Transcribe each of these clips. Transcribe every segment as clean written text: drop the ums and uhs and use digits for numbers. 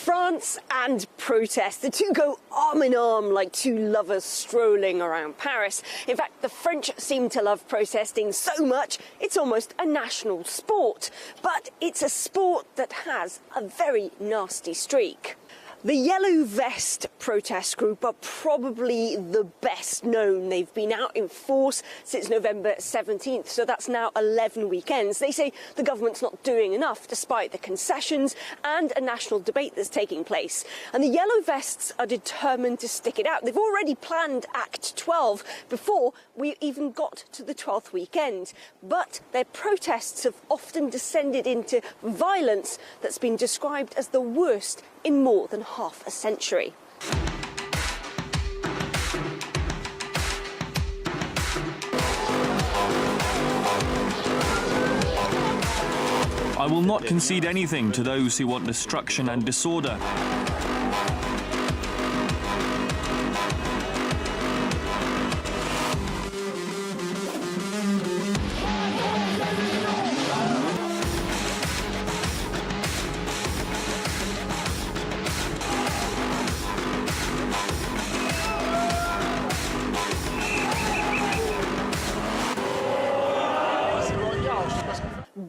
France and protest. The two go arm in arm like two lovers strolling around Paris. In fact, the French seem to love protesting so much it's almost a national sport. But it's a sport that has a very nasty streak. The Yellow Vest protest group are probably the best known. They've been out in force since November 17th, so that's now 11 weekends. They say the government's not doing enough despite the concessions and a national debate that's taking place. And the Yellow Vests are determined to stick it out. They've already planned Act 12 before we even got to the 12th weekend. But their protests have often descended into violence that's been described as the worst in more than half a century. I will not concede anything to those who want destruction and disorder.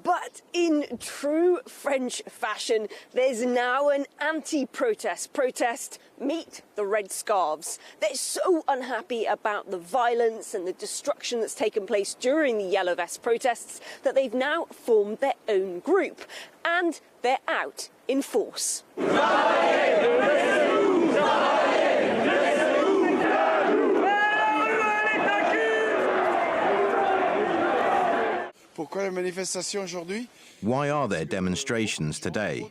But in true French fashion, there's now an anti-protest protest. Meet the red scarves. They're so unhappy about the violence and the destruction that's taken place during the Yellow Vest protests that they've now formed their own group. And they're out in force. Why are there demonstrations today?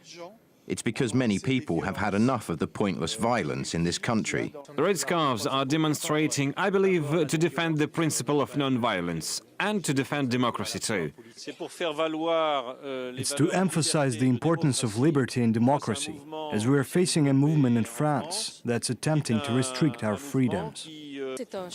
It's because many people have had enough of the pointless violence in this country. The Red Scarves are demonstrating, I believe, to defend the principle of non-violence and to defend democracy too. It's to emphasize the importance of liberty and democracy, as we are facing a movement in France that's attempting to restrict our freedoms.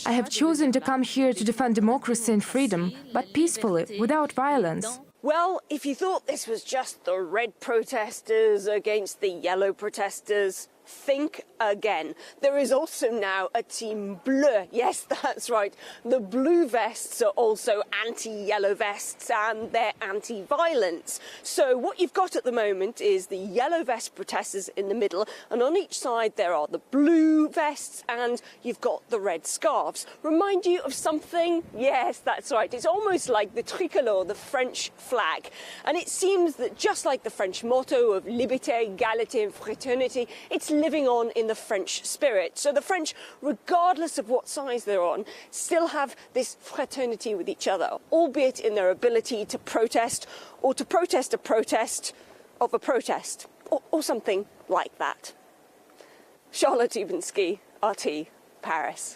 I have chosen to come here to defend democracy and freedom, but peacefully, without violence. Well, if you thought this was just the red protesters against the yellow protesters, think again. There is also now a team bleu. Yes, that's right. The blue vests are also anti-yellow vests and they're anti-violence. So what you've got at the moment is the yellow vest protesters in the middle, and on each side there are the blue vests and you've got the red scarves. Remind you of something? Yes, that's right. It's almost like the tricolore, the French flag. And it seems that just like the French motto of liberté, égalité and fraternité, it's living on in the French spirit. So the French, regardless of what side they're on, still have this fraternity with each other, albeit in their ability to protest or to protest a protest of a protest or something like that. Charlotte Ubinsky, RT, Paris.